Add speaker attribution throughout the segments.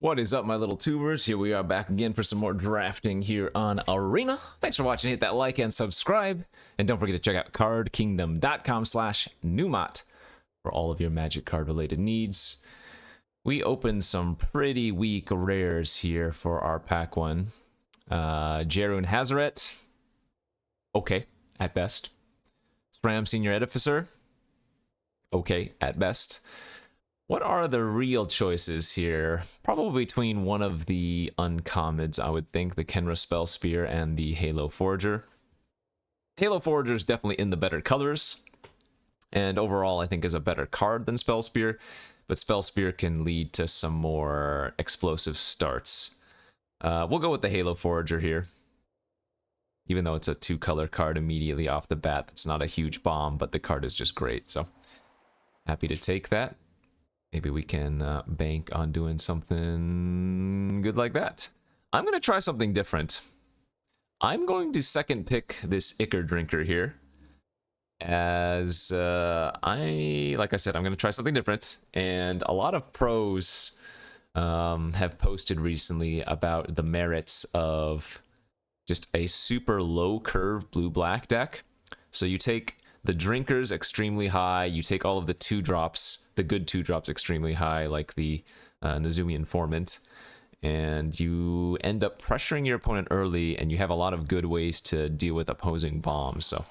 Speaker 1: What is up, my little tubers? Here we are back again for some more drafting here on Arena. Thanks for watching. Hit that like and subscribe. And don't forget to check out cardkingdom.com/Numot for all of your Magic card related needs. We opened some pretty weak rares here for our pack one. Jarun Hazaret. Okay, at best. Spram Senior Edificer. Okay, at best. What are the real choices here? Probably between one of the uncommons, I would think, the Kenra Spell Spear and the Halo Forager. Halo Forager is definitely in the better colors, and overall I think is a better card than Spell Spear, but Spell Spear can lead to some more explosive starts. We'll go with the Halo Forager here, even though it's a two-color card immediately off the bat. That's not a huge bomb, but the card is just great, so happy to take that. Maybe we can bank on doing something good like that. I'm going to try something different. I'm going to second pick this Ichor Drinker here. As like I said, I'm going to try something different. And a lot of pros have posted recently about the merits of just a super low curve blue-black deck. So you take the drinkers extremely high, you take all of the 2-drops, the good 2-drops extremely high, like the Nezumi Informant, and you end up pressuring your opponent early, and you have a lot of good ways to deal with opposing bombs. So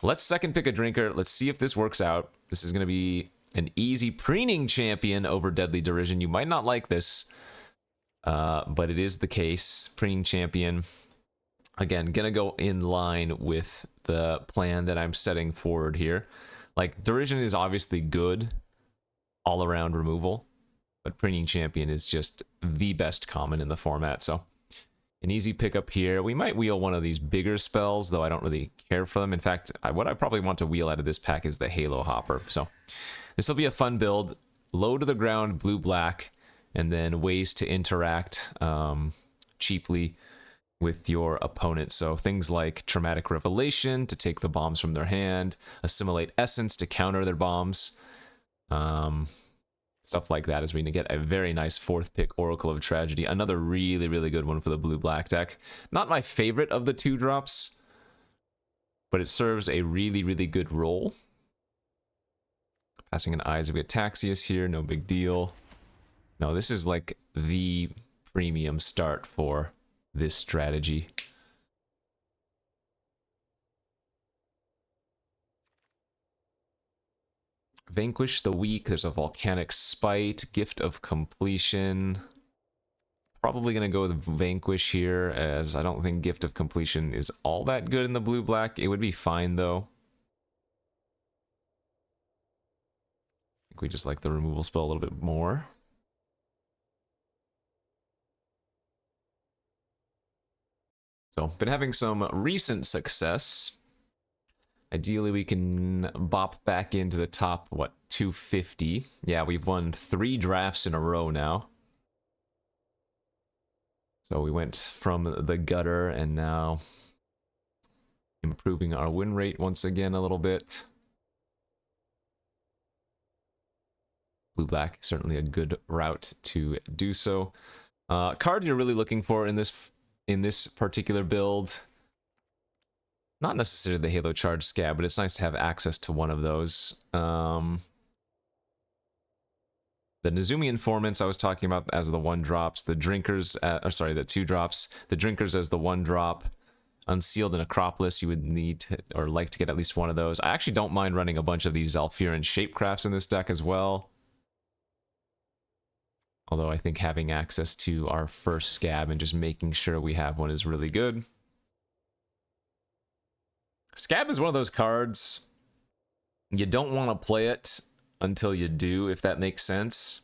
Speaker 1: let's second pick a drinker. Let's see if this works out. This is going to be an easy preening champion over Deadly Derision. You might not like this, but it is the case. Preening champion. Again, gonna go in line with the plan that I'm setting forward here. Like, Derision is obviously good all-around removal, but Preening Champion is just the best common in the format, so an easy pickup here. We might wheel one of these bigger spells, though I don't really care for them. In fact, what I probably want to wheel out of this pack is the Halo Hopper, so this will be a fun build. Low to the ground, blue-black, and then ways to interact cheaply with your opponent. So things like Traumatic Revelation to take the bombs from their hand, Assimilate Essence to counter their bombs, stuff like that, as we get a very nice 4th pick Oracle of Tragedy. Another really, really good one for the blue-black deck. Not my favorite of the 2-drops, but it serves a really, really good role. Passing an Eyes of Ataxius here, no big deal. No, this is like the premium start for this strategy. Vanquish the Weak. There's a Volcanic Spite, Gift of Completion. Probably going to go with Vanquish here, as I don't think Gift of Completion is all that good in the blue-black. It would be fine, though. I think we just like the removal spell a little bit more. So, been having some recent success. Ideally, we can bop back into the top, what, 250? Yeah, we've won 3 drafts in a row now. So we went from the gutter and now improving our win rate once again a little bit. Blue-black, certainly a good route to do so. Card you're really looking for in this particular build, not necessarily the Halo Charge Scab, but it's nice to have access to one of those. The Nezumi Informants I was talking about as the 1-drops, the Drinkers, the 2-drops, the Drinkers as the 1-drop, Unsealed and Acropolis, you would need to, or like to get at least one of those. I actually don't mind running a bunch of these Zalfiran Shapecrafts in this deck as well. Although I think having access to our first Scab and just making sure we have one is really good. Scab is one of those cards, you don't want to play it until you do, if that makes sense.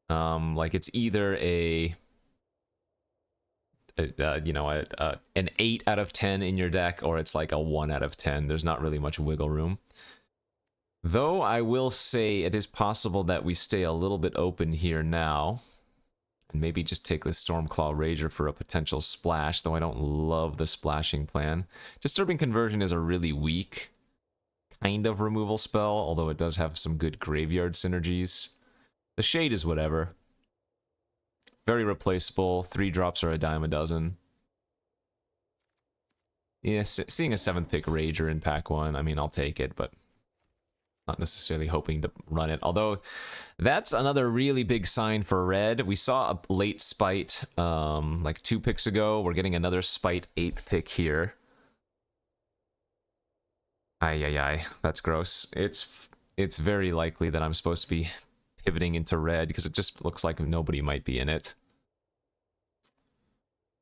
Speaker 1: Like, it's either an 8 out of 10 in your deck, or it's like a 1 out of 10. There's not really much wiggle room. Though I will say it is possible that we stay a little bit open here now, and maybe just take the Stormclaw Rager for a potential splash, though I don't love the splashing plan. Disturbing Conversion is a really weak kind of removal spell, although it does have some good graveyard synergies. The Shade is whatever. Very replaceable. 3 drops are a dime a dozen. Yes, seeing a 7th pick Rager in pack 1, I mean, I'll take it, but not necessarily hoping to run it. Although, that's another really big sign for red. We saw a late spite like 2 picks ago. We're getting another spite 8th pick here. Ay, that's gross. It's very likely that I'm supposed to be pivoting into red because it just looks like nobody might be in it.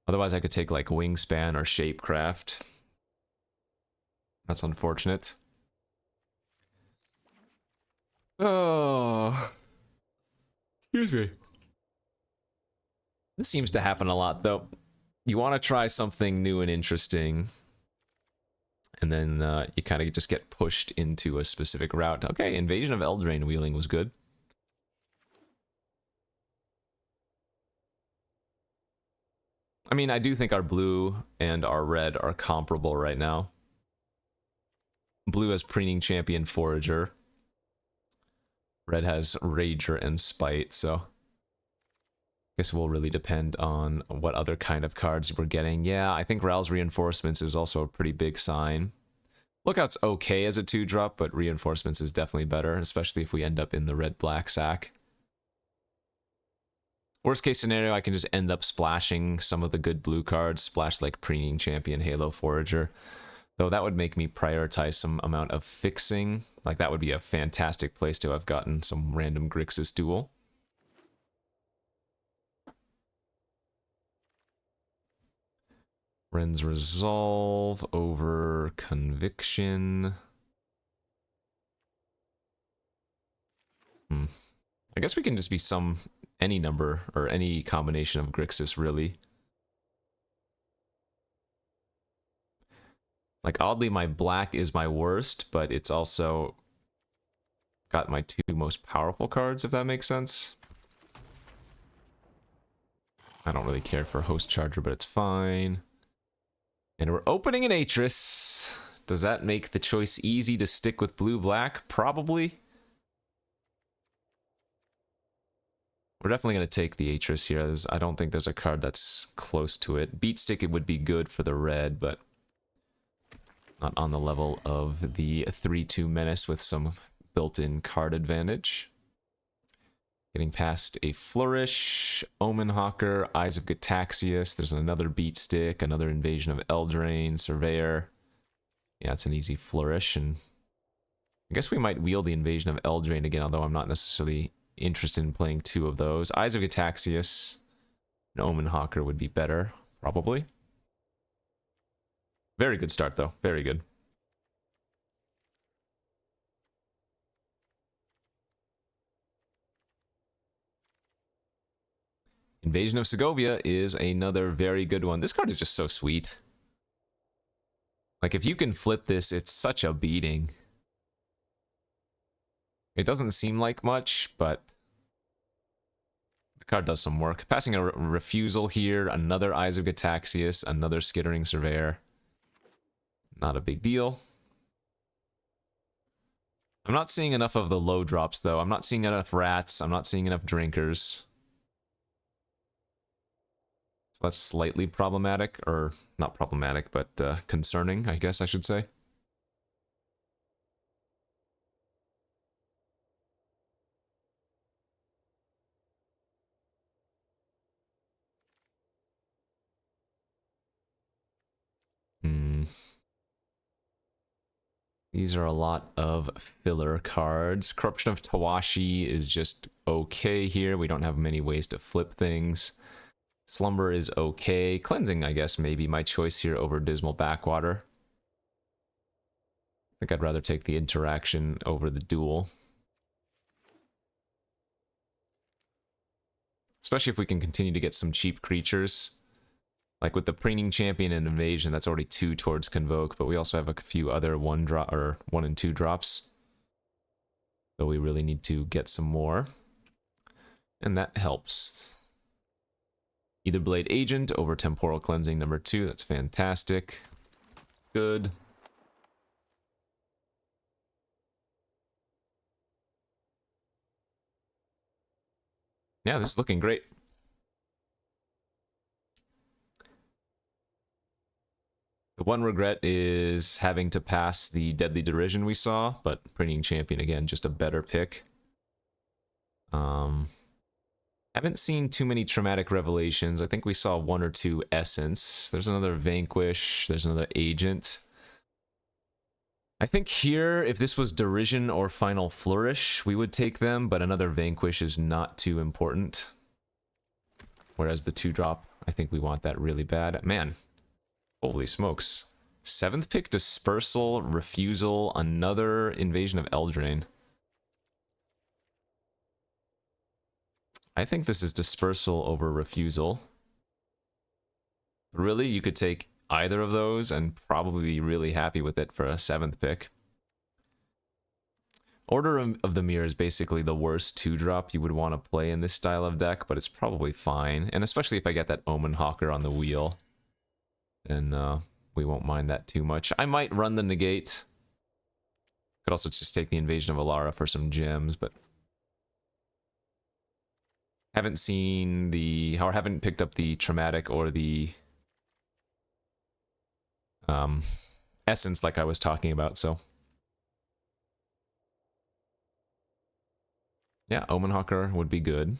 Speaker 1: Otherwise, I could take like Wingspan or Shapecraft. That's unfortunate. Oh, excuse me. This seems to happen a lot, though. You want to try something new and interesting, and then you kind of just get pushed into a specific route. Okay, Invasion of Eldraine wheeling was good. I mean, I do think our blue and our red are comparable right now. Blue has Preening Champion Forager. Red has Rager and Spite, so I guess it will really depend on what other kind of cards we're getting. Yeah, I think Ral's Reinforcements is also a pretty big sign. Lookout's okay as a 2-drop, but Reinforcements is definitely better, especially if we end up in the red-black sack. Worst case scenario, I can just end up splashing some of the good blue cards, splash like Preening Champion, Halo Forager. Though that would make me prioritize some amount of fixing. Like, that would be a fantastic place to have gotten some random Grixis duel. Ren's Resolve over Conviction. I guess we can just be any number, or any combination of Grixis, really. Like, oddly, my black is my worst, but it's also got my 2 most powerful cards, if that makes sense. I don't really care for Host Charger, but it's fine. And we're opening an Atris. Does that make the choice easy to stick with blue-black? Probably. We're definitely going to take the Atris here. I don't think there's a card that's close to it. Beatstick, it would be good for the red, but not on the level of the 3-2 Menace with some built-in card advantage. Getting past a Flourish, Omen Hawker, Eyes of Gataxius. There's another Beatstick, another Invasion of Eldraine, Surveyor. Yeah, it's an easy Flourish, and I guess we might wheel the Invasion of Eldraine again, although I'm not necessarily interested in playing 2 of those. Eyes of Gataxius and Omen Hawker would be better, probably. Very good start, though. Very good. Invasion of Segovia is another very good one. This card is just so sweet. Like, if you can flip this, it's such a beating. It doesn't seem like much, but the card does some work. Passing a Refusal here, another Eyes of Gataxius, another Skittering Surveyor. Not a big deal. I'm not seeing enough of the low drops, though. I'm not seeing enough Rats. I'm not seeing enough Drinkers. So that's slightly problematic, or not problematic, but concerning, I guess I should say. These are a lot of filler cards. Corruption of Tawashi is just okay here. We don't have many ways to flip things. Slumber is okay. Cleansing, I guess, may be my choice here over Dismal Backwater. I think I'd rather take the interaction over the duel. Especially if we can continue to get some cheap creatures. Like with the Preening Champion and Invasion, that's already 2 towards Convoke, but we also have a few other 1 and 2 drops. So we really need to get some more. And that helps. Either Blade Agent over Temporal Cleansing number 2, that's fantastic. Good. Yeah, this is looking great. one regret is having to pass the Deadly Derision we saw, but Printing Champion, again, just a better pick. Haven't seen too many Traumatic Revelations. I think we saw one or two Essence. There's another Vanquish. There's another Agent. I think here, if this was Derision or Final Flourish, we would take them, but another Vanquish is not too important. Whereas the 2-drop, I think we want that really bad. Man, holy smokes. 7th pick, Dispersal, Refusal, another Invasion of Eldraine. I think this is Dispersal over Refusal. Really, you could take either of those and probably be really happy with it for a 7th pick. Order of the Mirror is basically the worst 2-drop you would want to play in this style of deck, but it's probably fine. And especially if I get that Omen Hawker on the wheel, then we won't mind that too much. I might run the Negate. Could also just take the Invasion of Alara for some gems, but haven't seen the, or haven't picked up the Traumatic or the Essence like I was talking about, so. Yeah, Omen Hawker would be good.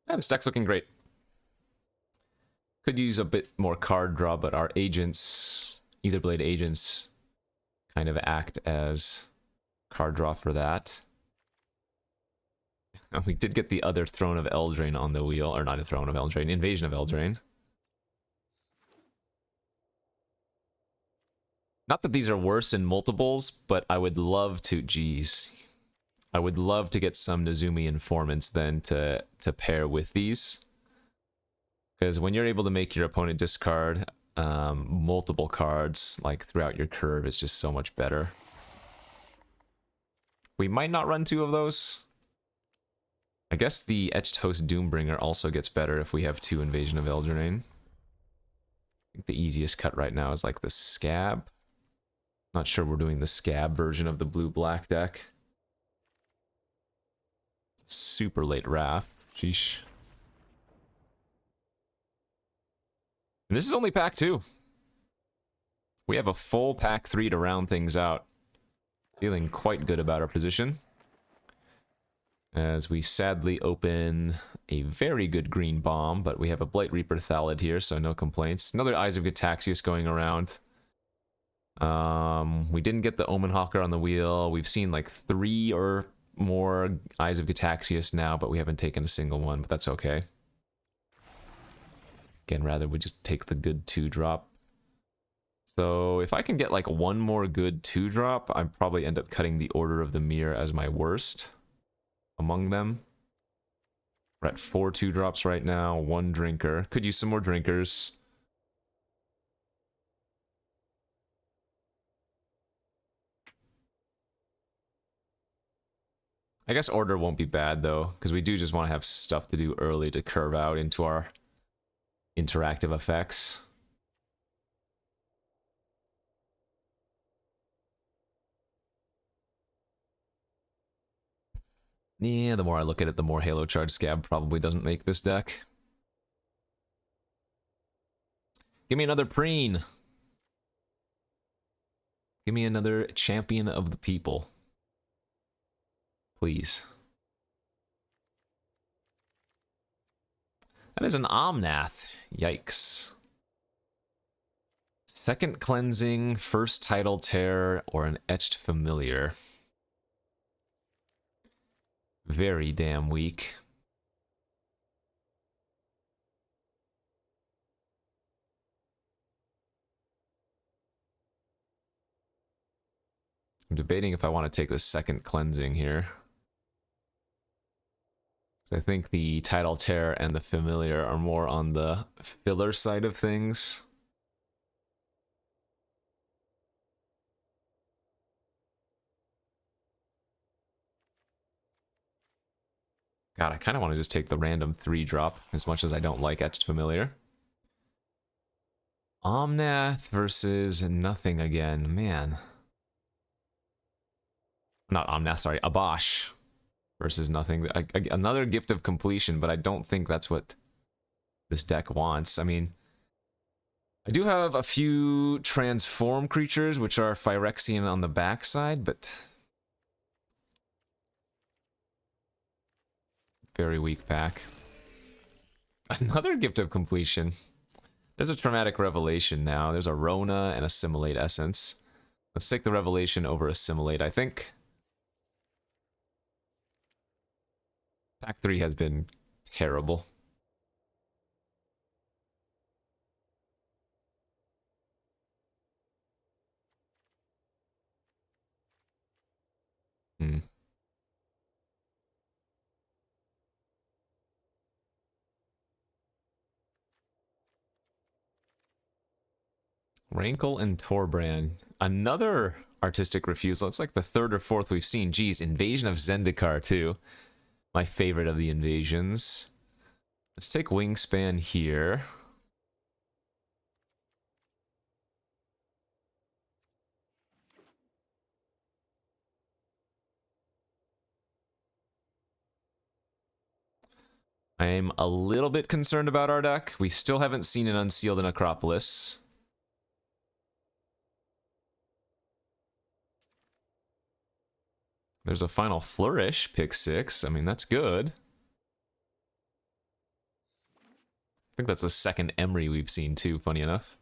Speaker 1: Yeah, this deck's looking great. Could use a bit more card draw, but our agents, Aetherblade agents, kind of act as card draw for that. And we did get the other Throne of Eldraine on the wheel, or not a Throne of Eldraine, Invasion of Eldraine. Not that these are worse in multiples, but I would love to, geez. I would love to get some Nezumi Informants then to pair with these. Because when you're able to make your opponent discard multiple cards like throughout your curve, it's just so much better. We might not run 2 of those. I guess the Etched Host Doombringer also gets better if we have 2 Invasion of Eldraine. I think the easiest cut right now is like the Scab. Not sure we're doing the Scab version of the blue-black deck. Super late Wrath. Sheesh. And this is only pack 2. We have a full pack 3 to round things out. Feeling quite good about our position. As we sadly open a very good green bomb, but we have a Blight Reaper Thallid here, so no complaints. Another Eyes of Gitaxias going around. We didn't get the Omen Hawker on the wheel. We've seen like 3 or more Eyes of Gitaxias now, but we haven't taken a single one, but that's okay. Again, rather we just take the good 2-drop. So if I can get like one more good 2-drop, I'd probably end up cutting the Order of the Mirror as my worst among them. We're at 4 2-drops right now, 1 drinker. Could use some more drinkers. I guess Order won't be bad though, because we do just want to have stuff to do early to curve out into our interactive effects. Yeah, the more I look at it, the more Halo Charge Scab probably doesn't make this deck. Give me another Preen. Give me another Champion of the People. Please. That is an Omnath. Yikes. Second Cleansing, first Tidal Tear, or an Etched Familiar. Very damn weak. I'm debating if I want to take the second Cleansing here. I think the Tidal Tear and the Familiar are more on the filler side of things. God, I kind of want to just take the random 3-drop, as much as I don't like Etched Familiar. Omnath versus nothing again, man. Not Omnath, sorry, Abash versus nothing. Another Gift of Completion, but I don't think that's what this deck wants. I mean, I do have a few transform creatures, which are Phyrexian on the backside, but very weak pack. Another Gift of Completion. There's a Traumatic Revelation now. There's a Rona and Assimilate Essence. Let's take the Revelation over Assimilate, I think. Pack 3 has been terrible. Rankle and Torbrand. Another artistic refusal. It's like the third or fourth we've seen. Geez, Invasion of Zendikar too. My favorite of the invasions. Let's take Wingspan here. I'm a little bit concerned about our deck. We still haven't seen an Unsealed in Acropolis. There's a Final Flourish, pick 6. I mean, that's good. I think that's the second Emery we've seen too, funny enough.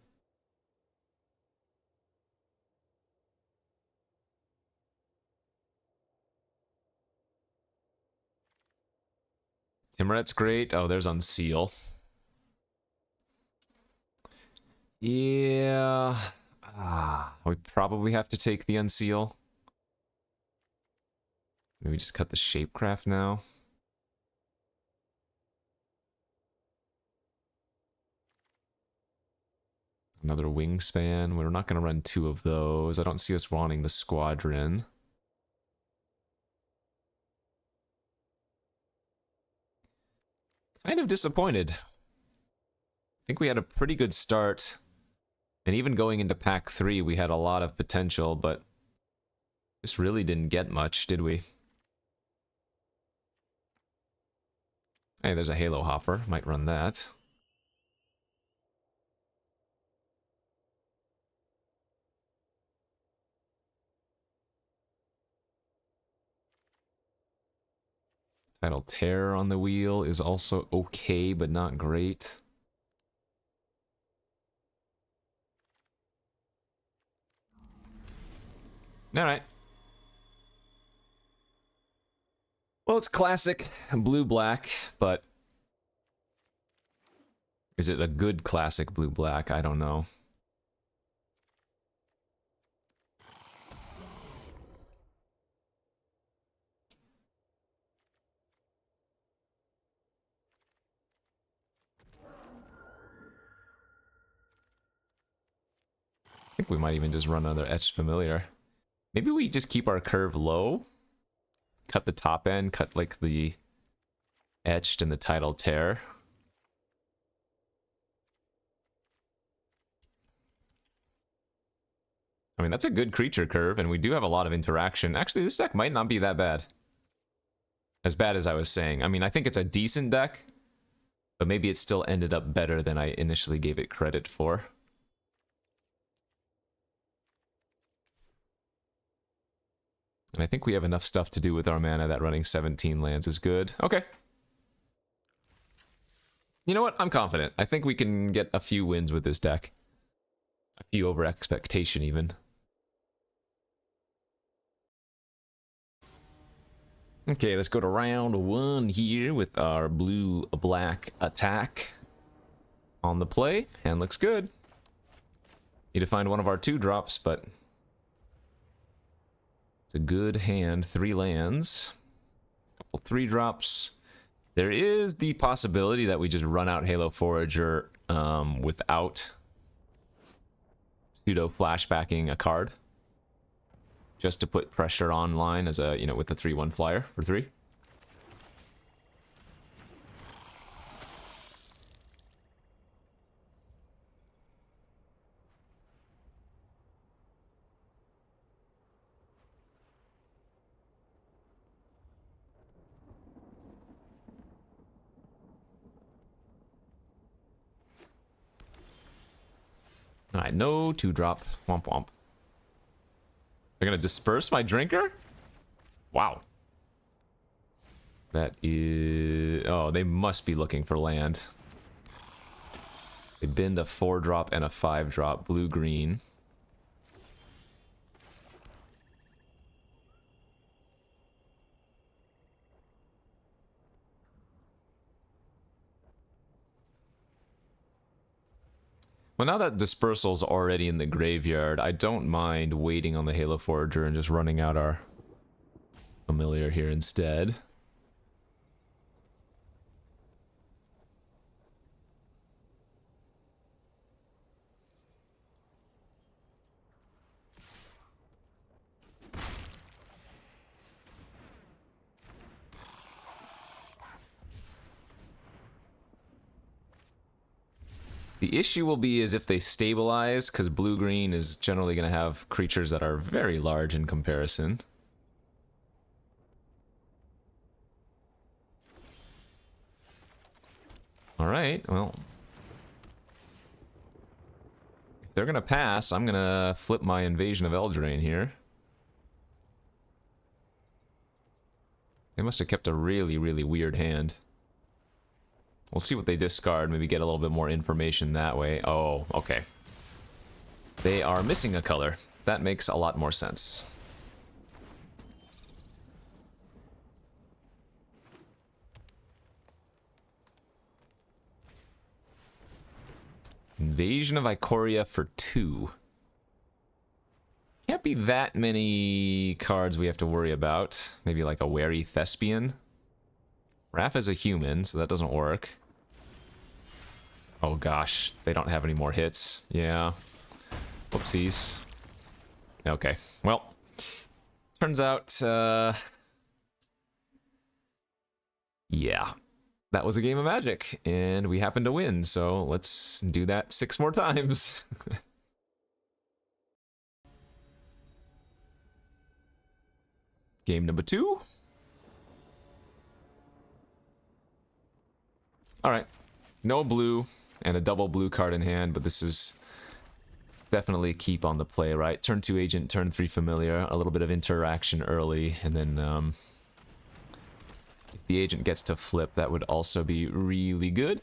Speaker 1: Timuret's great. Oh, there's Unseal. Yeah. We probably have to take the Unseal. Maybe just cut the Shapecraft now. Another Wingspan. We're not going to run 2 of those. I don't see us wanting the Squadron. Kind of disappointed. I think we had a pretty good start. And even going into Pack 3, we had a lot of potential, but just really didn't get much, did we? Hey, there's a Halo Hopper. Might run that. Tidal Terror on the wheel is also okay, but not great. Alright. Well, it's classic blue-black, but is it a good classic blue-black? I don't know. I think we might even just run another Etched Familiar. Maybe we just keep our curve low, cut the top end, cut like the Etched and the Tidal Tear. I mean, that's a good creature curve, and we do have a lot of interaction. Actually, this deck might not be that bad. As bad as I was saying. I mean, I think it's a decent deck, but maybe it still ended up better than I initially gave it credit for. And I think we have enough stuff to do with our mana that running 17 lands is good. Okay. You know what? I'm confident. I think we can get a few wins with this deck. A few over expectation, even. Okay, let's go to round 1 here with our blue-black attack on the play. Hand looks good. Need to find one of our 2-drops, but it's a good hand. 3 lands. Couple 3-drops. There is the possibility that we just run out Halo Forager without pseudo flashbacking a card. Just to put pressure online as a, with the 3/1 flyer for 3. Alright, no 2-drop. Womp womp. They're gonna disperse my drinker? Wow. That is... Oh, they must be looking for land. They binned a 4-drop and a 5-drop. Blue-green. Well, now that Dispersal's already in the graveyard, I don't mind waiting on the Halo Forager and just running out our Familiar here instead. The issue will be is if they stabilize, because blue-green is generally going to have creatures that are very large in comparison. Alright, well. If they're going to pass, I'm going to flip my Invasion of Eldraine here. They must have kept a really, really weird hand. We'll see what they discard, maybe get a little bit more information that way. Oh, okay. They are missing a color. That makes a lot more sense. Invasion of Ikoria for 2. Can't be that many cards we have to worry about. Maybe like a Wary Thespian. Raph is a human, so that doesn't work. Oh gosh, they don't have any more hits. Yeah. Whoopsies. Okay, well. Turns out, yeah. That was a game of Magic, and we happened to win, so let's do that 6 more times. Game number 2. Alright. No blue, and a double blue card in hand, but this is definitely keep on the play, right? Turn 2 agent, turn 3 familiar, a little bit of interaction early, and then if the agent gets to flip, that would also be really good.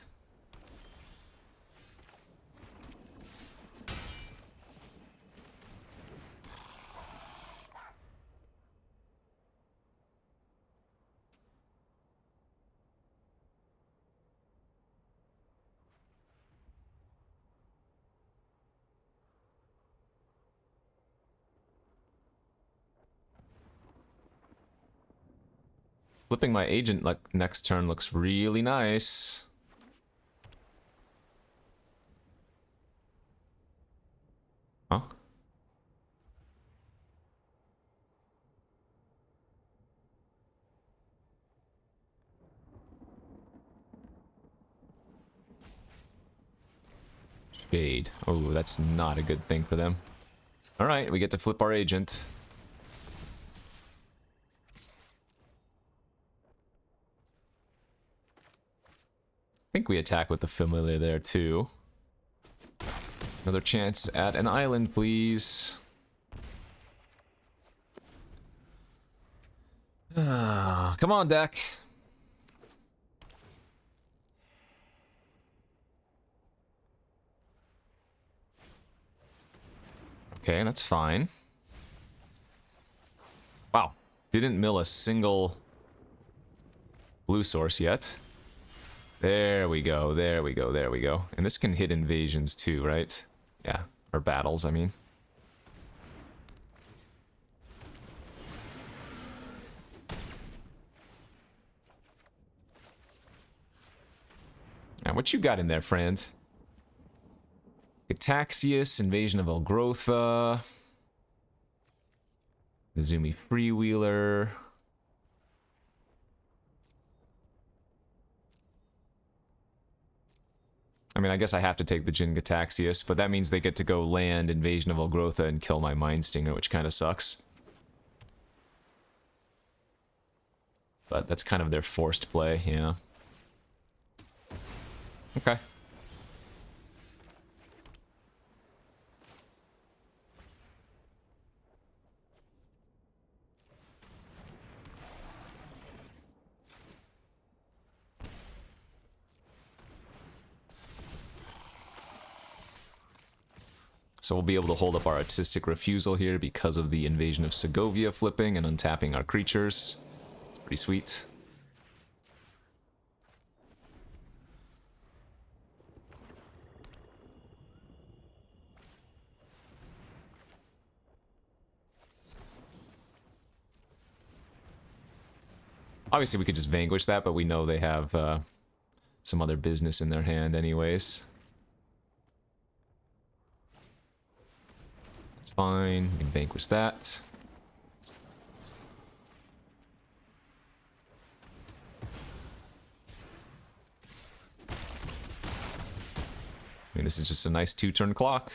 Speaker 1: Flipping my agent like next turn looks really nice. Huh? Shade. Oh, that's not a good thing for them. Alright, we get to flip our agent. I think we attack with the familiar there too. Another chance at an island, please. Come on, deck. Okay, that's fine. Wow, didn't mill a single blue source yet. There we go, there we go, there we go. And this can hit invasions too, right? Yeah, or battles, I mean. Now, what you got in there, friend? Gataxius, Invasion of Elgrotha. Izumi Freewheeler. I mean, I guess I have to take the Jin Gataxius, but that means they get to go land Invasion of Elgrotha and kill my Mind Stinger, which kind of sucks. But that's kind of their forced play, yeah. Okay. So we'll be able to hold up our Artistic Refusal here because of the Invasion of Segovia flipping and untapping our creatures. It's pretty sweet. Obviously, we could just vanquish that, but we know they have some other business in their hand anyways. That's fine. We can vanquish that. I mean, this is just a nice 2-turn clock.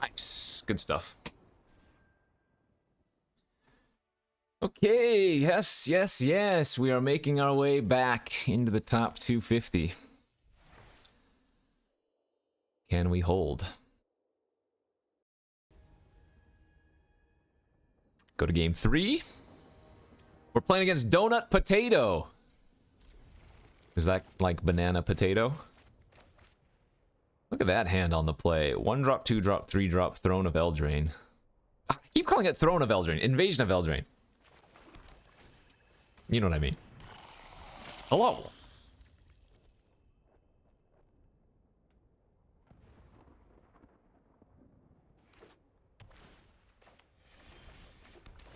Speaker 1: Nice. Good stuff. Okay, yes, yes, yes. We are making our way back into the top 250. Can we hold? Go to game 3. We're playing against Donut Potato. Is that like banana potato? Look at that hand on the play. 1-drop, 2-drop, 3-drop, Throne of Eldraine. I keep calling it Throne of Eldraine. Invasion of Eldraine. You know what I mean. Hello.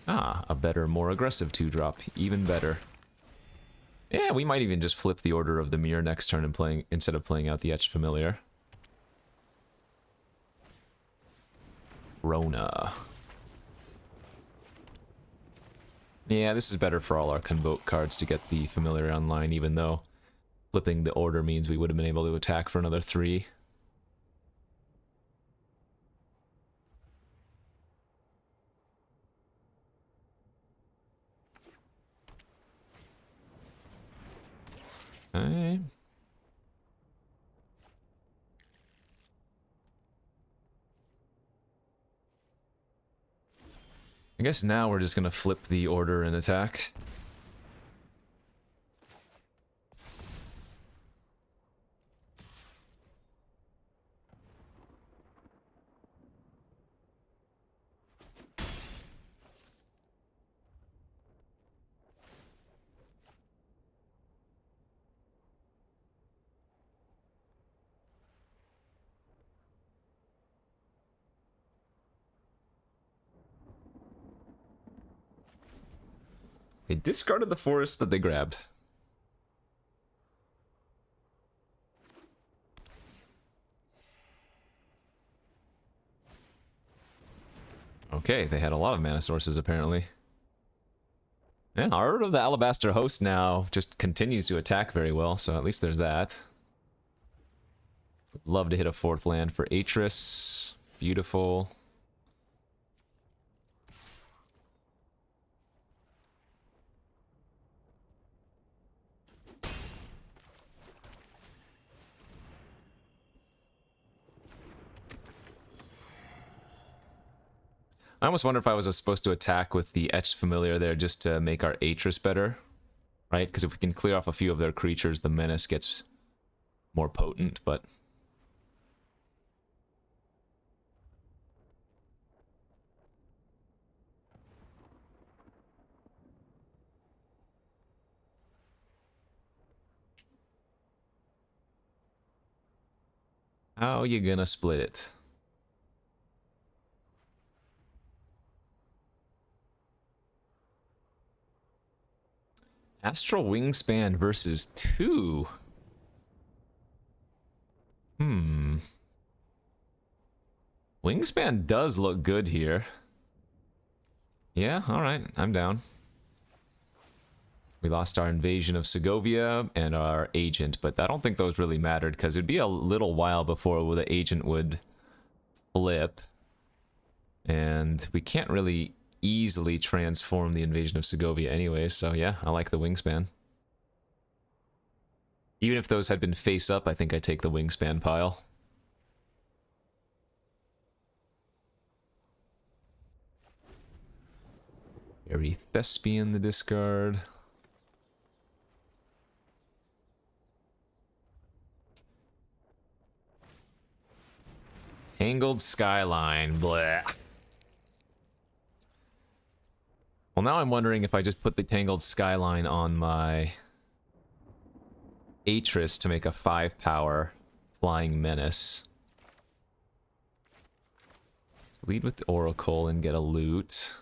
Speaker 1: Ah, a better, more aggressive 2-drop. Even better. Yeah, we might even just flip the Order of the Mirror next turn and playing instead of playing out the Etched Familiar. Rona. Yeah, this is better for all our Convoke cards to get the Familiar online, even though flipping the Order means we would have been able to attack for another 3. Okay. I guess now we're just gonna flip the Order and attack. They discarded the forest that they grabbed. Okay, they had a lot of mana sources apparently. Yeah, Art of the Alabaster Host now just continues to attack very well, so at least there's that. Love to hit a 4th land for Atris. Beautiful. I almost wonder if I was supposed to attack with the Etched Familiar there just to make our Atris better. Right? Because if we can clear off a few of their creatures, the menace gets more potent, but... how you gonna split it? Astral Wingspan versus 2. Wingspan does look good here. Yeah, alright, I'm down. We lost our Invasion of Segovia and our Agent, but I don't think those really mattered, because it'd be a little while before the Agent would flip. And we can't really easily transform the Invasion of Segovia anyway, so yeah, I like the Wingspan. Even if those had been face up, I think I'd take the Wingspan pile. Very Thespian the discard. Tangled Skyline. Blah. Well, now I'm wondering if I just put the Tangled Skyline on my Aether to make a 5-power Flying Menace. Let's lead with the Oracle and get a loot.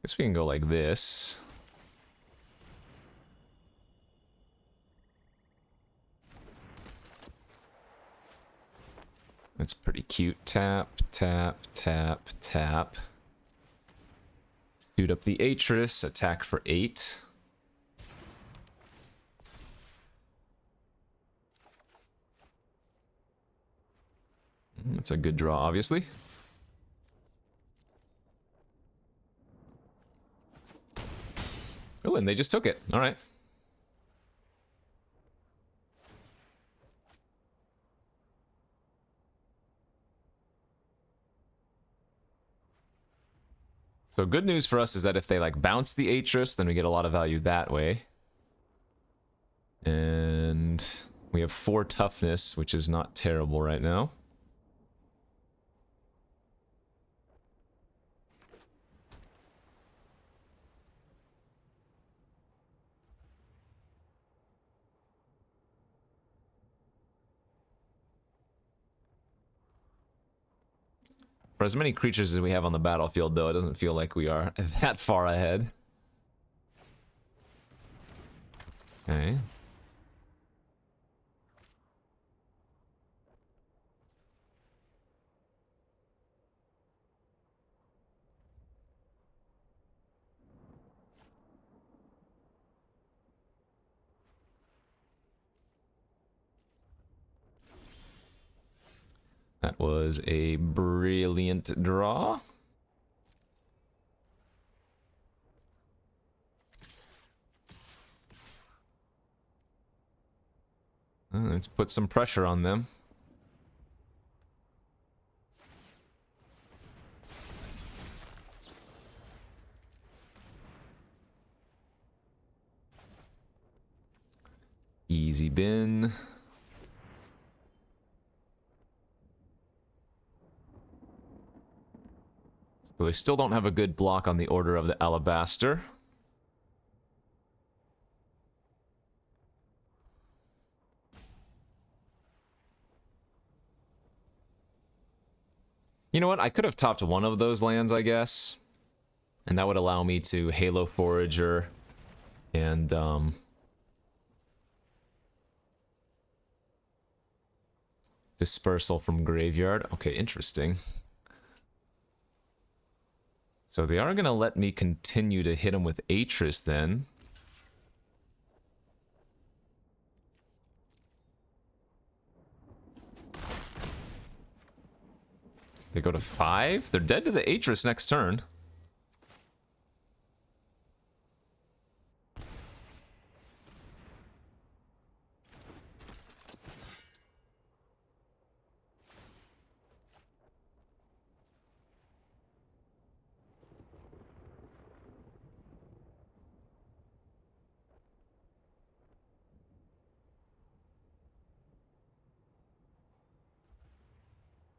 Speaker 1: Guess we can go like this. That's pretty cute. Tap, tap, tap, tap. Suit up the Aether, attack for 8. That's a good draw, obviously. Oh, and they just took it. All right. So good news for us is that if they like bounce the Aether, then we get a lot of value that way. And we have 4 toughness, which is not terrible right now. For as many creatures as we have on the battlefield, though, it doesn't feel like we are that far ahead. Okay. That was a brilliant draw. Let's put some pressure on them. Easy bin. So they still don't have a good block on the Order of the Alabaster. You know what? I could have topped one of those lands, I guess. And that would allow me to Halo Forager and Dispersal from Graveyard. Okay, interesting. So they are going to let me continue to hit them with Aether then. They go to 5. They're dead to the Aether next turn.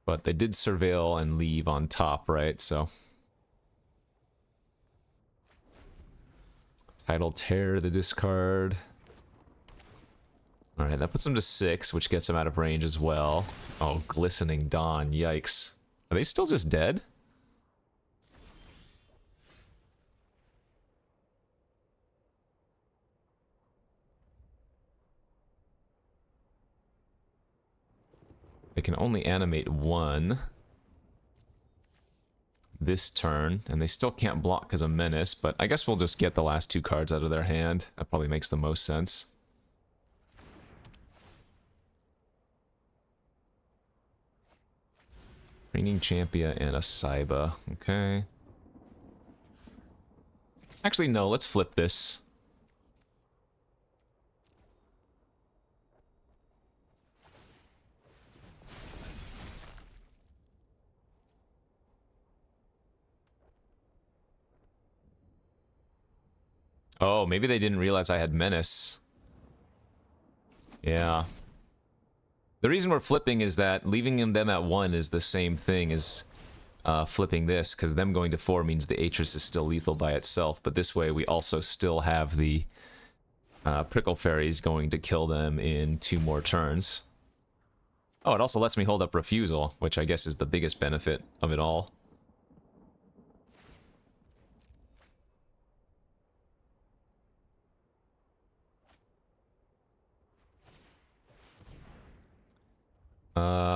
Speaker 1: But they did surveil and leave on top, right? So Tidal Tear the discard. Alright, that puts them to 6, which gets them out of range as well. Oh, Glistening Dawn, yikes. Are they still just dead? They can only animate 1 this turn, and they still can't block because of Menace, but I guess we'll just get the last 2 cards out of their hand. That probably makes the most sense. Training Champion and a Saiba. Okay. Actually, no, let's flip this. Oh, maybe they didn't realize I had Menace. Yeah. The reason we're flipping is that leaving them at 1 is the same thing as flipping this, because them going to 4 means the Aether is still lethal by itself, but this way we also still have the Prickle Fairies going to kill them in 2 more turns. Oh, it also lets me hold up Refusal, which I guess is the biggest benefit of it all.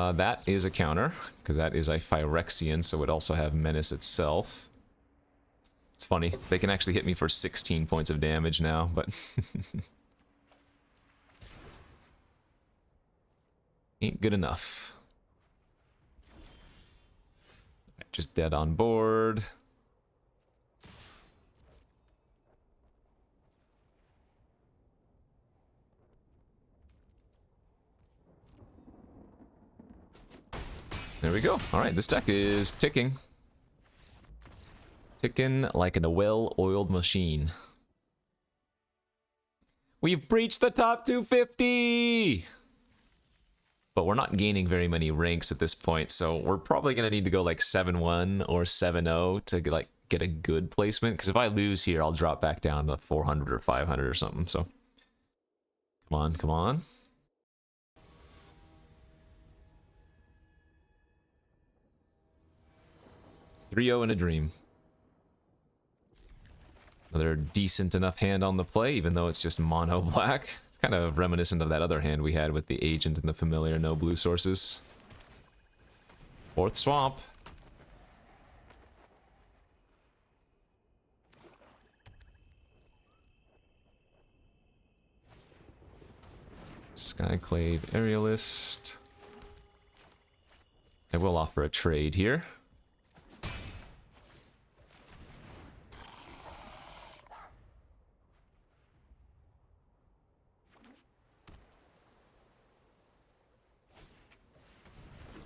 Speaker 1: That is a counter, because that is a Phyrexian, so it would also have Menace itself. It's funny, they can actually hit me for 16 points of damage now, but... ain't good enough. Just dead on board. There we go. Alright, this deck is ticking. Ticking like a well-oiled machine. We've breached the top 250! But we're not gaining very many ranks at this point, so we're probably going to need to go like 7-1 or 7-0 to get a good placement, because if I lose here, I'll drop back down to 400 or 500 or something, so... Come on, come on. Three-0 in a dream. Another decent enough hand on the play, even though it's just mono black. It's kind of reminiscent of that other hand we had with the Agent and the Familiar, no blue sources. 4th swamp. Skyclave Aerialist. I will offer a trade here.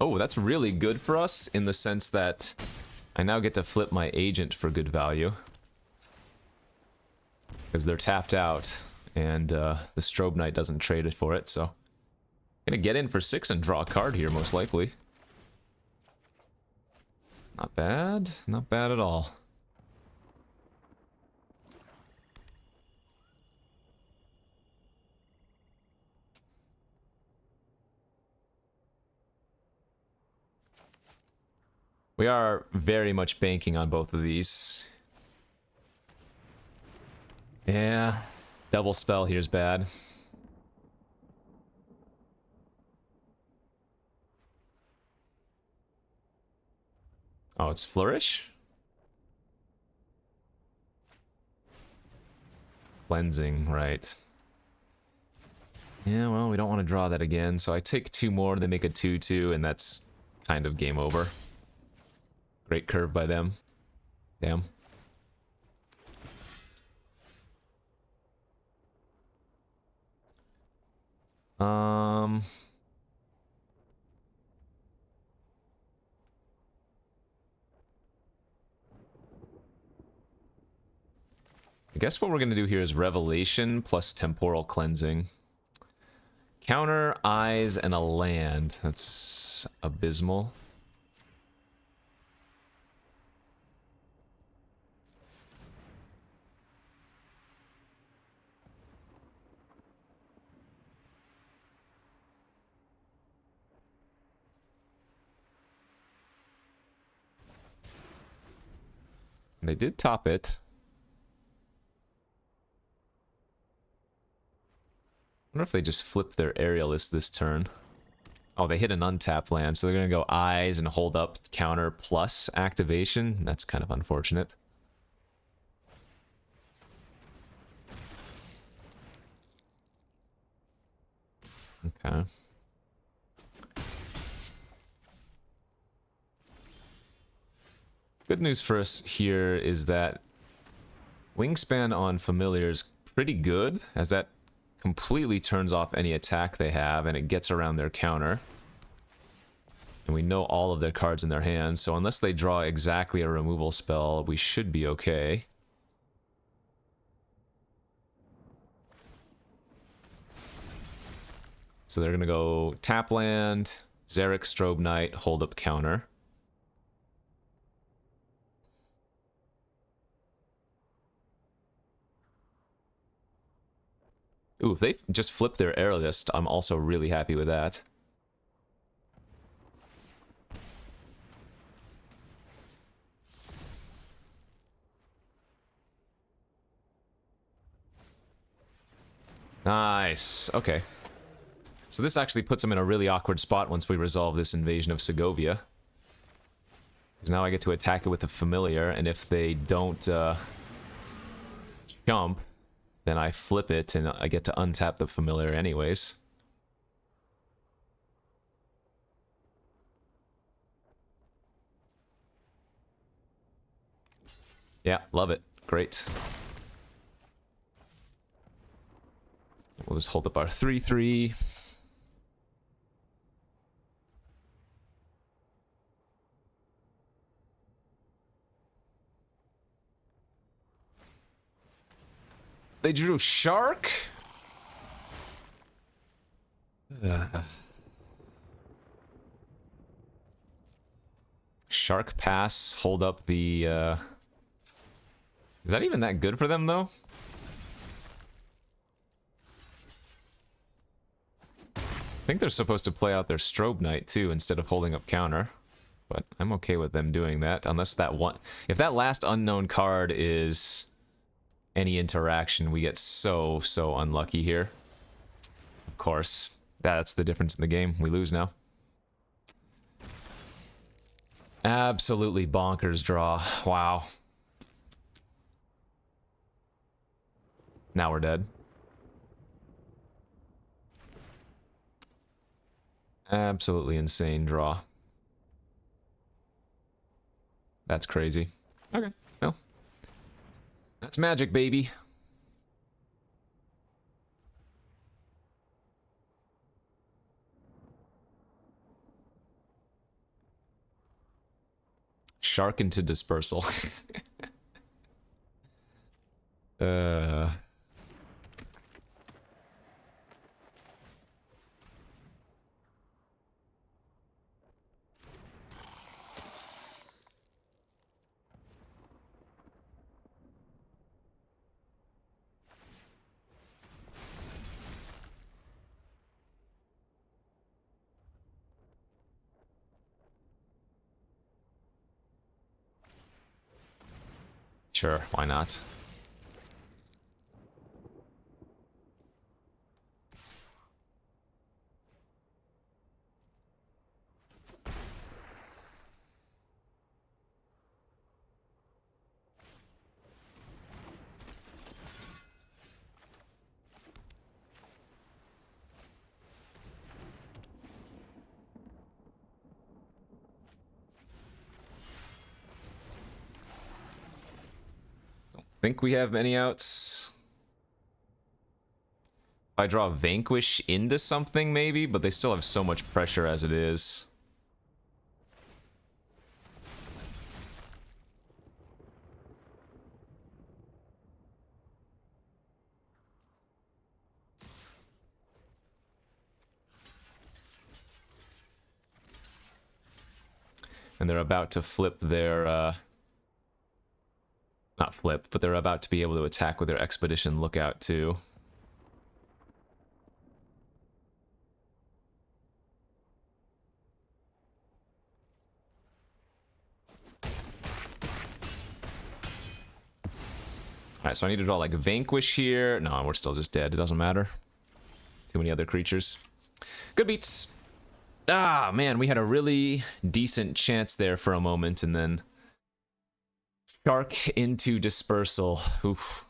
Speaker 1: Oh, that's really good for us in the sense that I now get to flip my Agent for good value. Because they're tapped out, and the Strobe Knight doesn't trade it for it, so... Gonna get in for 6 and draw a card here, most likely. Not bad. Not bad at all. We are very much banking on both of these. Yeah, double spell here's bad. Oh, it's Flourish? Cleansing, right. Yeah, well, we don't want to draw that again, so I take 2 more, they make a 2-2, and that's kind of game over. Great curve by them. Damn. I guess what we're going to do here is Revelation plus Temporal Cleansing. Counter, Eyes, and a land. That's abysmal. They did top it. I wonder if they just flipped their Aerialist this turn. Oh, they hit an untapped land, so they're going to go Eyes and hold up counter plus activation. That's kind of unfortunate. Okay. Good news for us here is that Wingspan on Familiar is pretty good, as that completely turns off any attack they have, and it gets around their counter. And we know all of their cards in their hands, so unless they draw exactly a removal spell, we should be okay. So they're gonna go tap land, Xeric Strobe Knight, hold up counter. Ooh, if they just flip their air list, I'm also really happy with that. Nice. Okay. So this actually puts them in a really awkward spot once we resolve this invasion of Segovia. Because now I get to attack it with a Familiar, and if they don't jump, then I flip it, and I get to untap the Familiar anyways. Yeah, love it. Great. We'll just hold up our 3/3. They drew Shark? Shark pass, hold up the... Is that even that good for them, though? I think they're supposed to play out their Strobe Knight, too, instead of holding up counter. But I'm okay with them doing that, unless that one... If that last unknown card is any interaction, we get so unlucky here. Of course. That's the difference in the game. We lose now. Absolutely bonkers draw. Wow. Now we're dead. Absolutely insane draw. That's crazy. Okay, well. That's magic, baby. Shark into dispersal. Sure, why not? Think we have any outs? I draw Vanquish into something, maybe, but they still have so much pressure as it is. And they're about to flip their, not flip, but they're about to be able to attack with their Expedition Lookout, too. Alright, so I need to draw, like, Vanquish here. No, we're still just dead. It doesn't matter. Too many other creatures. Good beats. Ah, man, we had a really decent chance there for a moment, and then... Shark into dispersal. Oof.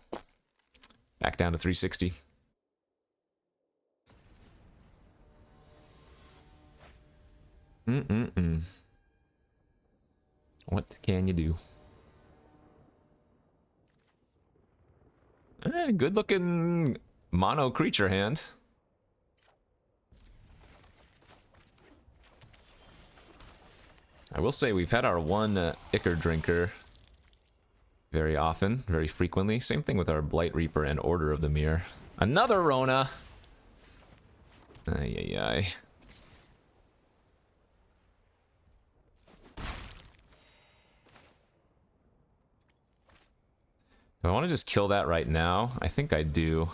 Speaker 1: Back down to 360. What can you do? Good looking mono creature hand. I will say we've had our one Ichor Drinker very often, very frequently. Same thing with our Blight Reaper and Order of the Mirror. Another Rona! Ay, ay, ay. Do I want to just kill that right now? I think I do.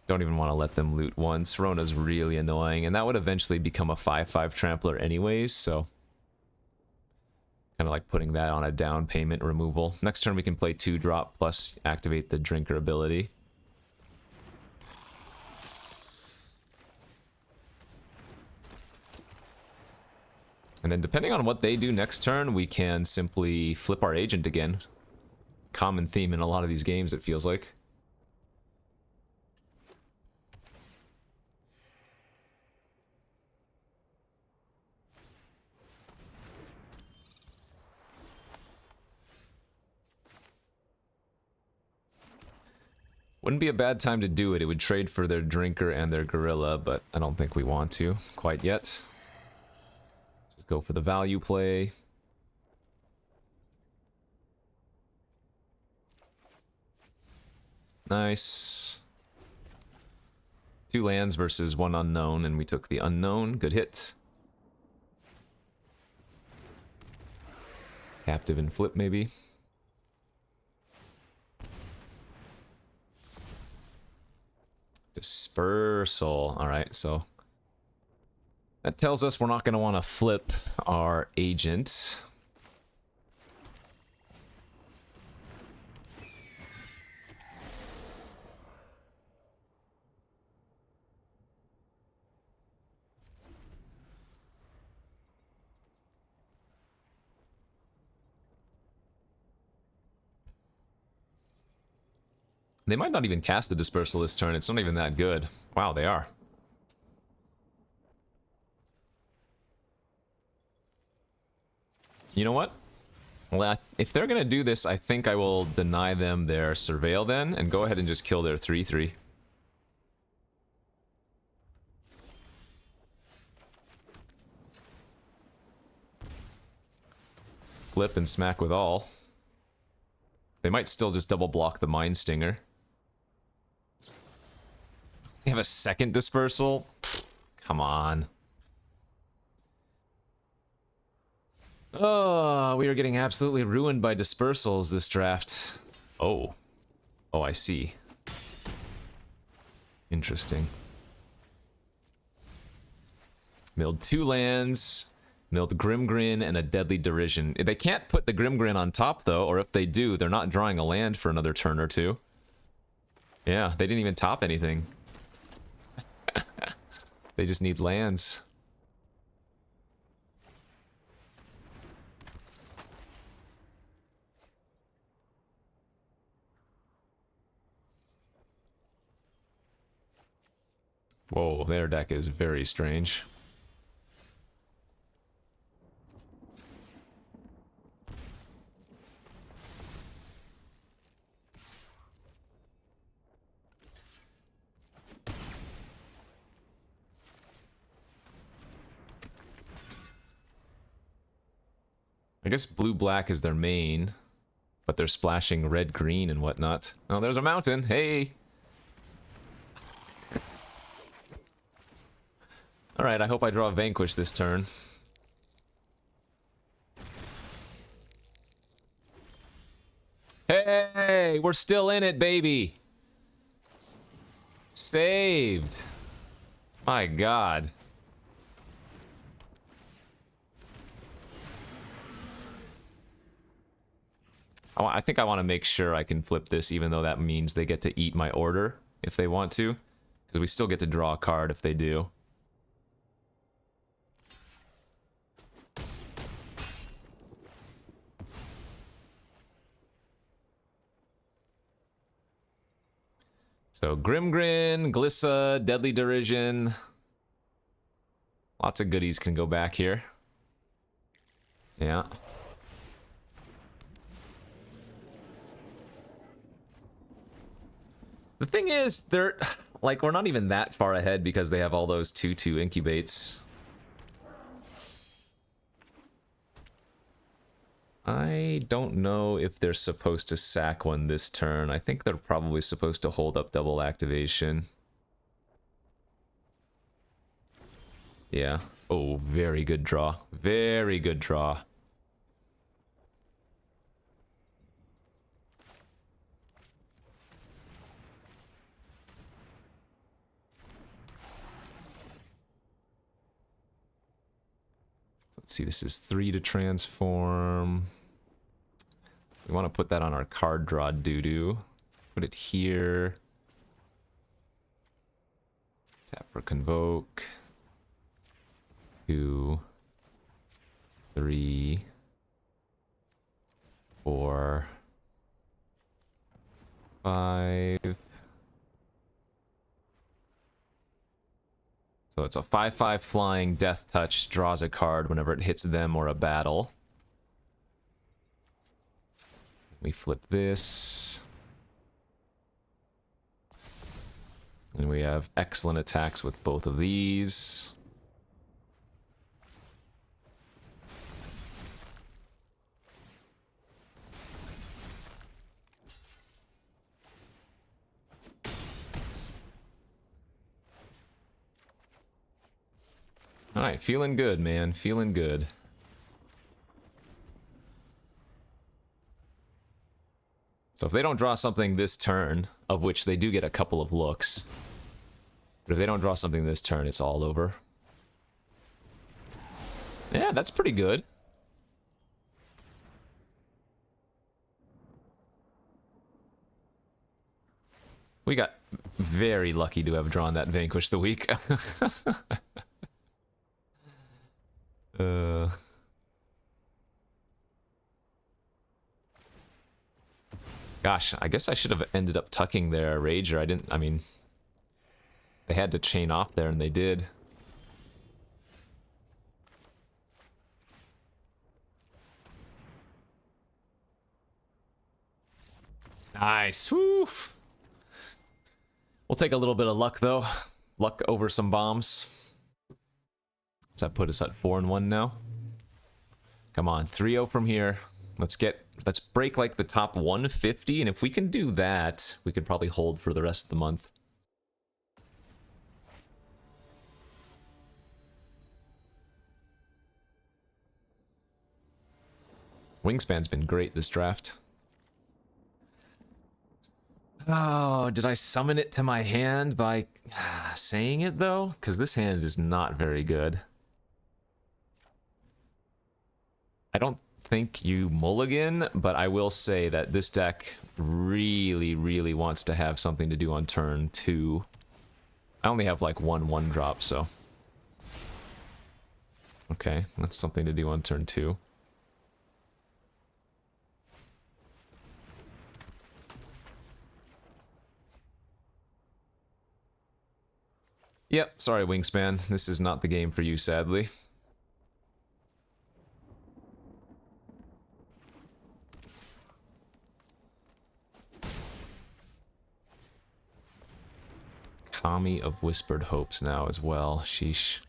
Speaker 1: Don't even want to let them loot once. Rona's really annoying, and that would eventually become a 5/5 trampler anyways, so... kind of like putting that on a down payment removal. Next turn we can play 2-drop plus activate the Drinker ability. And then depending on what they do next turn, we can simply flip our agent again. Common theme in a lot of these games, it feels like. Wouldn't be a bad time to do it. It would trade for their Drinker and their Gorilla, but I don't think we want to quite yet. Just go for the value play. Nice. 2 lands versus 1 unknown, and we took the unknown. Good hit. Captive and flip, maybe. Dispersal. Alright, so that tells us we're not going to want to flip our agent. They might not even cast the Dispersal this turn. It's not even that good. Wow, they are. You know what? Well, if they're going to do this, I think I will deny them their Surveil then, and go ahead and just kill their 3/3. Flip and smack with all. They might still just double block the Mind Stinger. They have a second Dispersal? Pfft, come on. Oh, we are getting absolutely ruined by Dispersals this draft. Oh. Oh, I see. Interesting. Milled 2 lands. Milled Grimgrin and a Deadly Derision. They can't put the Grimgrin on top, though, or if they do, they're not drawing a land for another turn or two. Yeah, they didn't even top anything. They just need lands. Whoa, their deck is very strange. I guess blue-black is their main, but they're splashing red-green and whatnot. Oh, there's a mountain. Hey! Alright, I hope I draw Vanquish this turn. Hey! We're still in it, baby! Saved! My god. I think I want to make sure I can flip this, even though that means they get to eat my order if they want to. Because we still get to draw a card if they do. So Grimgrin, Glissa, Deadly Derision. Lots of goodies can go back here. Yeah. The thing is, they're like, we're not even that far ahead because they have all those 2/2 incubates. I don't know if they're supposed to sack one this turn. I think they're probably supposed to hold up double activation. Yeah. Oh, very good draw. Very good draw. Let's see, this is 3 to transform. We want to put that on our card draw doo-doo. Put it here. Tap for Convoke. 2, 3, 4, 5. So it's a 5/5 flying death touch, draws a card whenever it hits them or a battle. We flip this. And we have excellent attacks with both of these. Alright, feeling good, man. Feeling good. So if they don't draw something this turn, of which they do get a couple of looks, but if they don't draw something this turn, it's all over. Yeah, that's pretty good. We got very lucky to have drawn that Vanquish the Weak. Gosh, I guess I should have ended up tucking their Rager. I mean, they had to chain off there, and they did. Nice. Woof. We'll take a little bit of luck, though. Luck over some bombs. Does that put us at 4-1 now? Come on, 3-0 from here. Let's break like the top 150, and if we can do that, we could probably hold for the rest of the month. Wingspan's been great this draft. Oh, did I summon it to my hand by saying it, though? Because this hand is not very good. I don't think you mulligan, but I will say that this deck really, really wants to have something to do on turn 2. I only have like one drop, so... Okay, that's something to do on turn 2. Yep, sorry Wingspan, this is not the game for you, sadly. Kami of Whispered Hopes now as well, sheesh.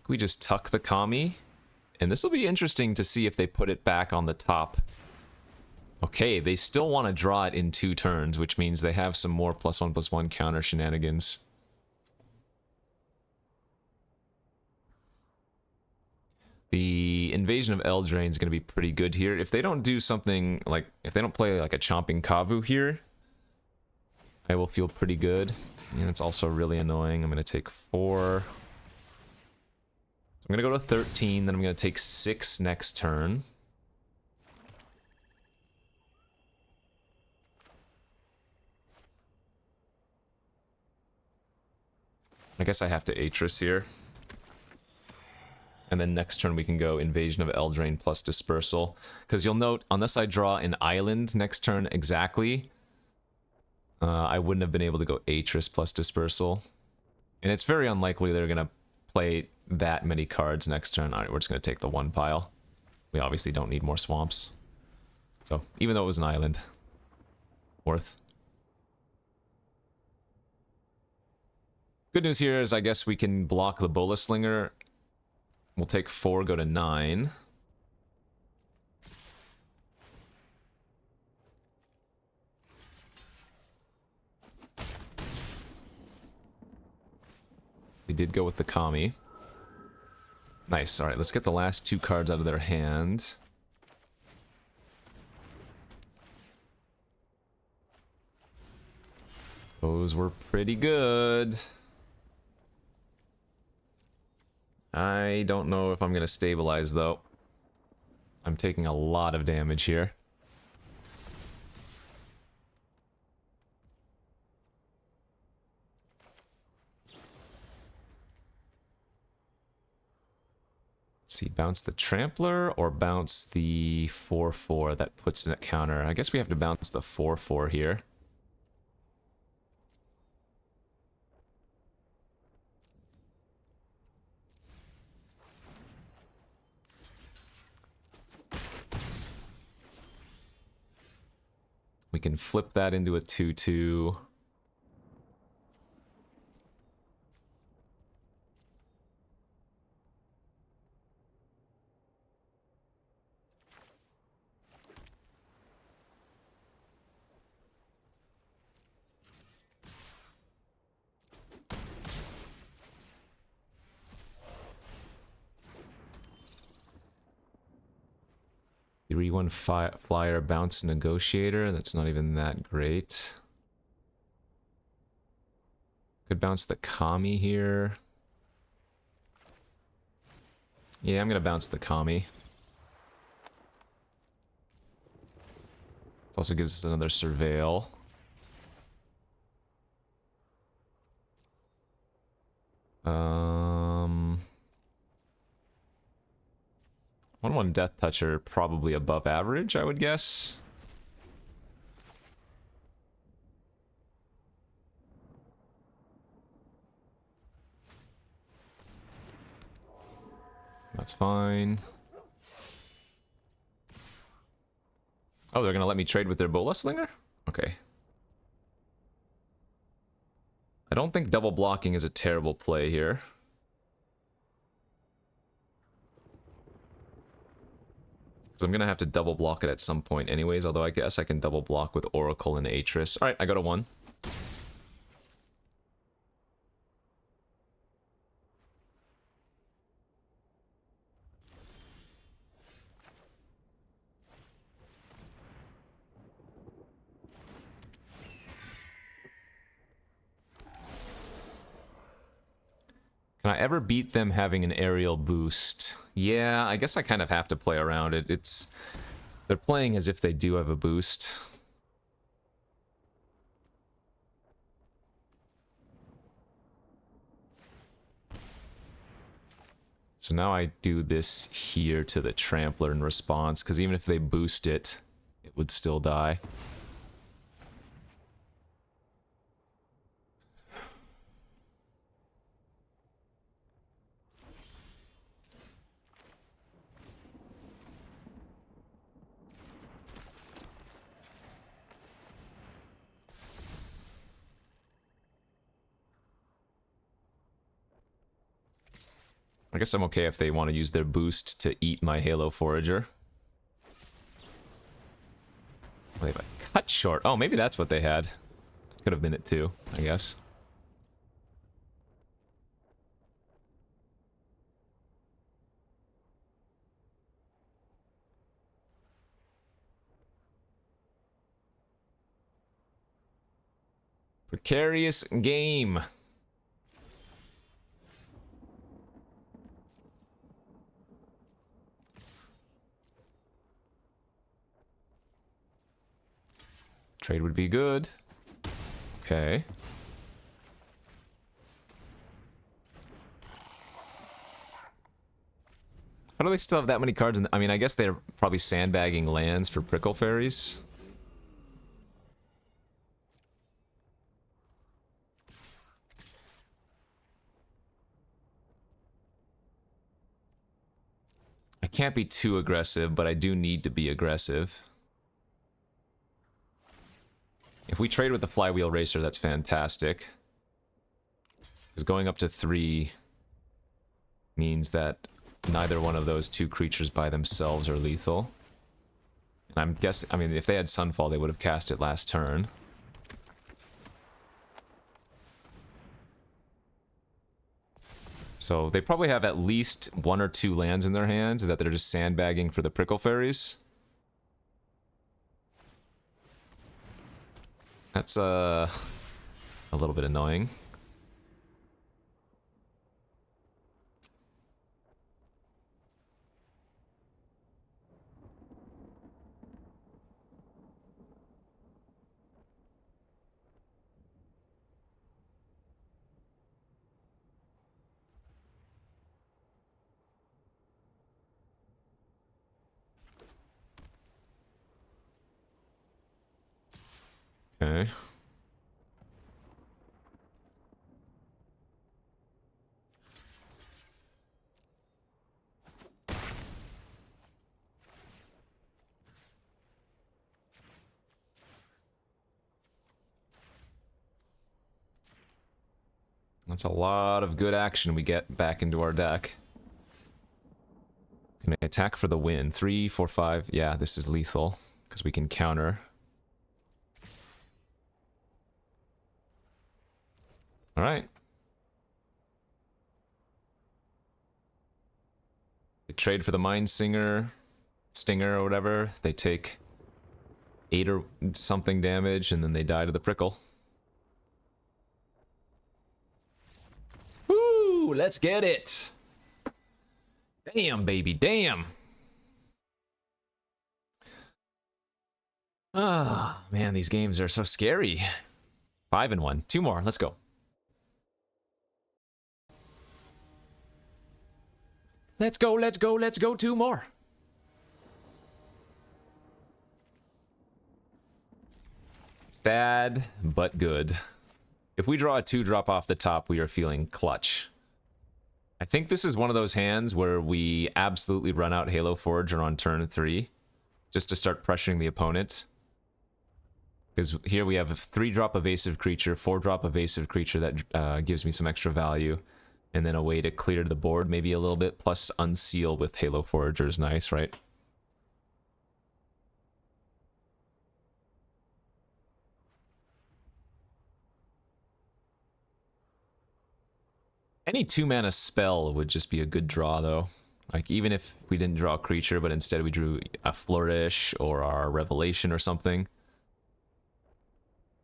Speaker 1: We just tuck the Kami, and this will be interesting to see if they put it back on the top. Okay, they still want to draw it in 2 turns, which means they have some more +1/+1 counter shenanigans. The Invasion of Eldraine is going to be pretty good here. If they don't do something like, if they don't play like a Chomping Kavu here, I will feel pretty good. And it's also really annoying. I'm going to take 4. I'm going to go to 13, then I'm going to take 6 next turn. I guess I have to Atris here. And then next turn we can go Invasion of Eldraine plus Dispersal. Because you'll note, unless I draw an island next turn exactly, I wouldn't have been able to go Atris plus Dispersal. And it's very unlikely they're going to play that many cards next turn. Alright, we're just going to take the 1 pile. We obviously don't need more swamps. So, even though it was an island, worth. Good news here is I guess we can block the Bola Slinger. We'll take 4, go to 9. We did go with the Kami. Nice. Alright, let's get the last 2 cards out of their hand. Those were pretty good. I don't know if I'm going to stabilize, though. I'm taking a lot of damage here. Let's see, bounce the Trampler or bounce the 4/4 that puts in a counter. I guess we have to bounce the 4/4 here. We can flip that into a 2/2. The 3/1 flyer bounce negotiator. That's not even that great. Could bounce the Kami here. Yeah, I'm gonna bounce the Kami. It also gives us another surveil. Um, 1/1 Death Toucher, probably above average, I would guess. That's fine. Oh, they're gonna let me trade with their Bola Slinger? Okay. I don't think double blocking is a terrible play here. Because I'm gonna have to double block it at some point anyways, although I guess I can double block with Oracle and Atris. Alright, I got a 1. Can I ever beat them having an aerial boost? Yeah, I guess I kind of have to play around it. They're playing as if they do have a boost. So now I do this here to the Trampler in response, because even if they boost it, it would still die. I guess I'm okay if they want to use their boost to eat my Halo Forager. Oh, they have a cut short. Oh, maybe that's what they had. Could have been it too, I guess. Precarious game. Trade would be good. Okay. How do they still have that many cards? I mean, I guess they're probably sandbagging lands for Prickle Fairies. Can't be too aggressive, but I do need to be aggressive. If we trade with the Flywheel Racer, that's fantastic. Because going up to 3 means that neither one of those 2 creatures by themselves are lethal. And I'm guessing, I mean, if they had Sunfall, they would have cast it last turn. So they probably have at least 1 or 2 lands in their hand that they're just sandbagging for the Prickle Fairies. That's a little bit annoying. Okay. That's a lot of good action we get back into our deck. Can I attack for the win? 3, 4, 5. Yeah, this is lethal because we can counter. All right. They trade for the Mind Stinger or whatever. They take 8 or something damage, and then they die to the Prickle. Woo! Let's get it! Damn, baby, damn! Ah, man, these games are so scary. 5 and 1. 2 more, let's go. Let's go, let's go, let's go, 2 more. Sad, but good. If we draw a 2-drop off the top, we are feeling clutch. I think this is one of those hands where we absolutely run out Halo Forager on turn 3, just to start pressuring the opponent. Because here we have a 3-drop evasive creature, 4-drop evasive creature that gives me some extra value, and then a way to clear the board maybe a little bit, plus unseal with Halo Forager is nice, right? Any 2-mana spell would just be a good draw, though. Like, even if we didn't draw a creature, but instead we drew a Flourish or our Revelation or something.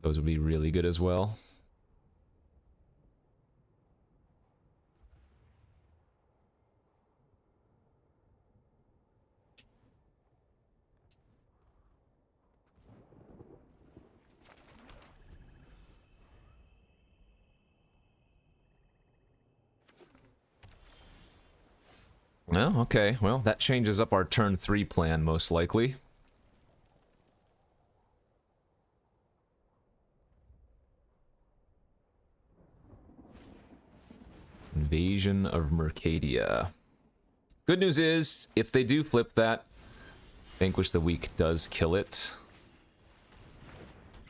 Speaker 1: Those would be really good as well. Well, okay. Well, that changes up our turn 3 plan, most likely. Invasion of Mercadia. Good news is, if they do flip that, Vanquish the Weak does kill it.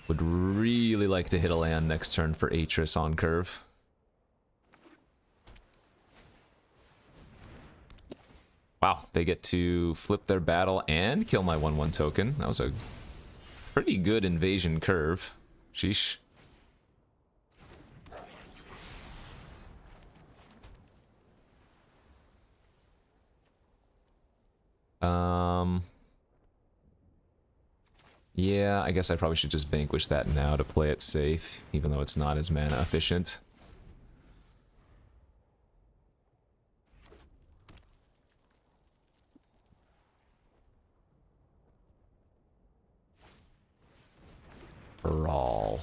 Speaker 1: Would really like to hit a land next turn for Atris on curve. Wow, they get to flip their battle and kill my 1/1 token. That was a pretty good invasion curve. Sheesh. Yeah, I guess I probably should just vanquish that now to play it safe, even though it's not as mana efficient. Brawl.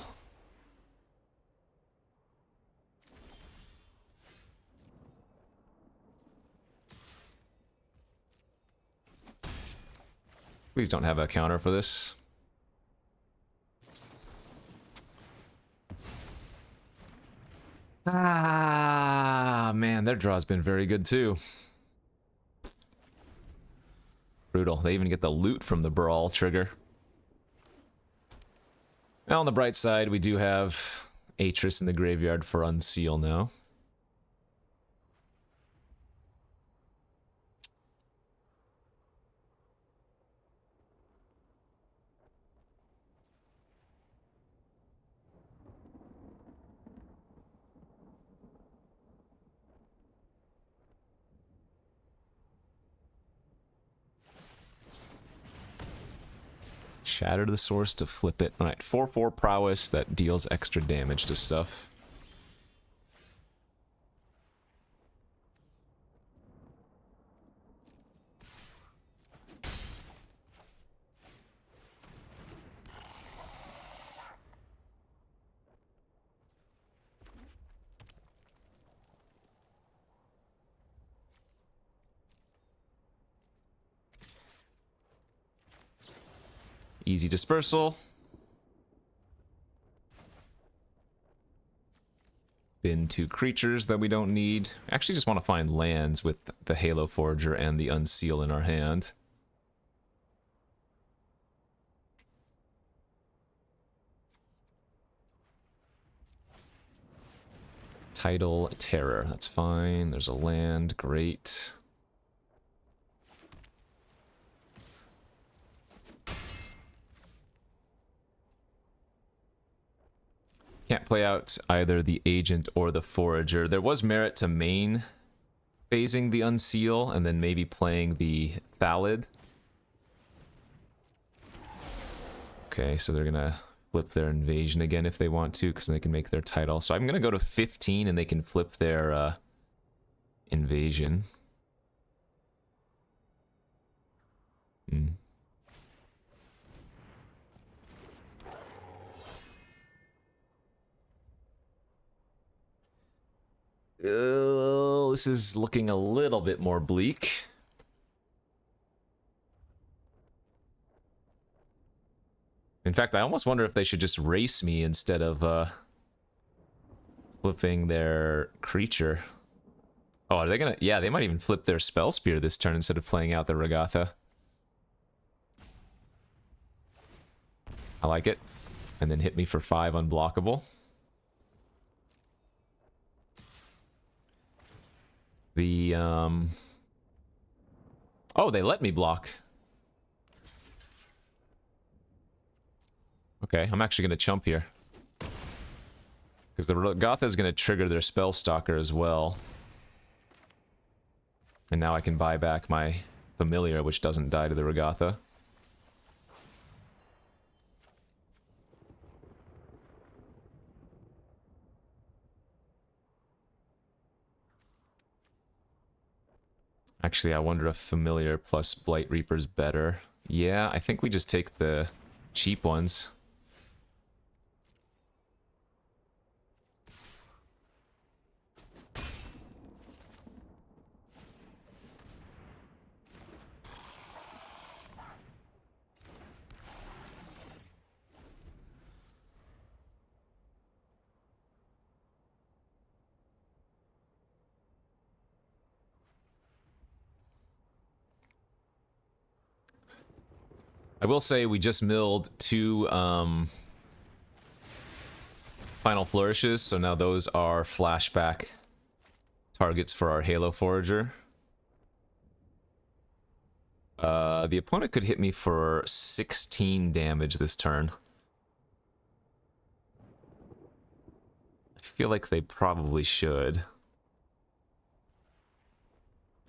Speaker 1: Please don't have a counter for this. Ah, man, their draw's been very good too. Brutal. They even get the loot from the Brawl trigger. Now on the bright side, we do have Aether in the graveyard for Unseal now. Shatter the source to flip it. Alright, 4/4 prowess that deals extra damage to stuff. Easy dispersal. Bin 2 creatures that we don't need. Actually just want to find lands with the Halo Forager and the Unseal in our hand. Tidal Terror, that's fine. There's a land, great. Can't play out either the Agent or the Forager. There was merit to main phasing the Unseal and then maybe playing the Thallid. Okay, so they're gonna flip their Invasion again if they want to, because they can make their Tidal. So I'm gonna go to 15 and they can flip their Invasion. This is looking a little bit more bleak. In fact, I almost wonder if they should just race me instead of flipping their creature. Oh, are they gonna... Yeah, they might even flip their Spell Spear this turn instead of playing out the Regatha. I like it. And then hit me for 5 unblockable. The, Oh, they let me block. Okay, I'm actually going to chump here. Because the Regatha is going to trigger their Spell Stalker as well. And now I can buy back my Familiar, which doesn't die to the Regatha. Actually, I wonder if Familiar plus Blight Reaper is better. Yeah, I think we just take the cheap ones. I will say we just milled 2 Final Flourishes, so now those are flashback targets for our Halo Forager. The opponent could hit me for 16 damage this turn. I feel like they probably should.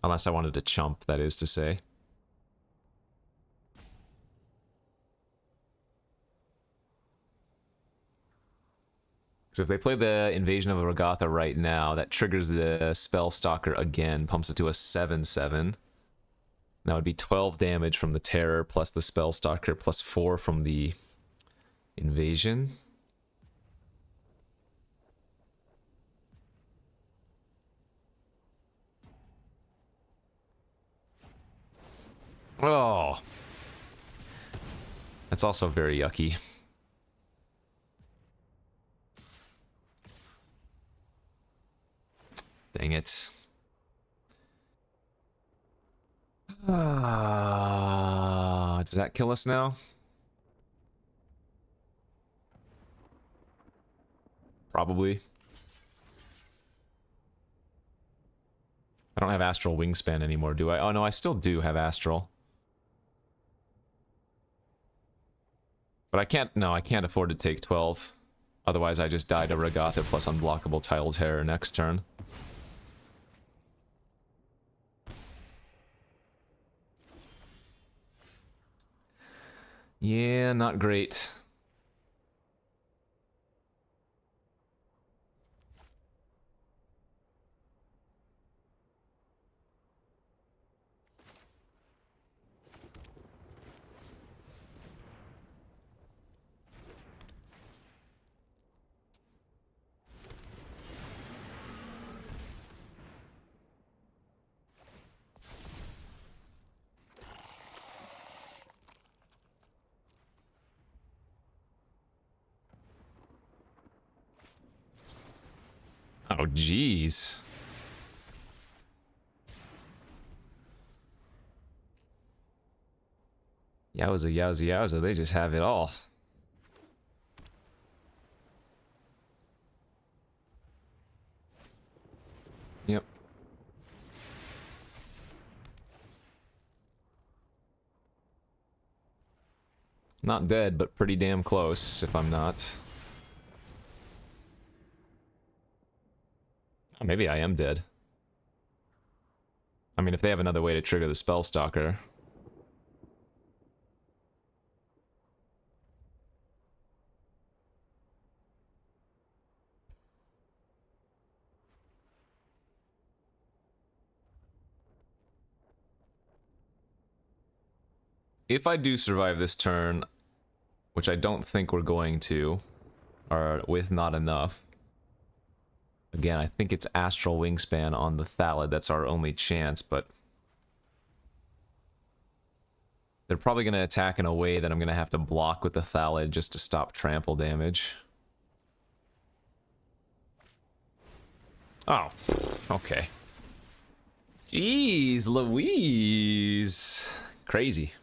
Speaker 1: Unless I wanted to chump, that is to say. So if they play the Invasion of Regatha right now, that triggers the Spell Stalker again, pumps it to a 7/7. That would be 12 damage from the Terror, plus the Spell Stalker, plus 4 from the Invasion. Oh! That's also very yucky. Dang it. Does that kill us now? Probably. I don't have Astral Wingspan anymore, do I? Oh no, I still do have Astral. But I can't, no, I can't afford to take 12. Otherwise I just die to Regatha plus unblockable Tile Terror next turn. Yeah, not great. Oh, jeez. Yowza, yowza, yowza, they just have it all. Yep. Not dead, but pretty damn close, if I'm not. Oh, maybe I am dead. I mean, if they have another way to trigger the Spellstalker. If I do survive this turn, which I don't think we're going to, or with not enough. Again, I think it's Astral Wingspan on the Thallid. That's our only chance, but they're probably going to attack in a way that I'm going to have to block with the Thallid just to stop trample damage. Oh, okay. Jeez, Louise. Crazy.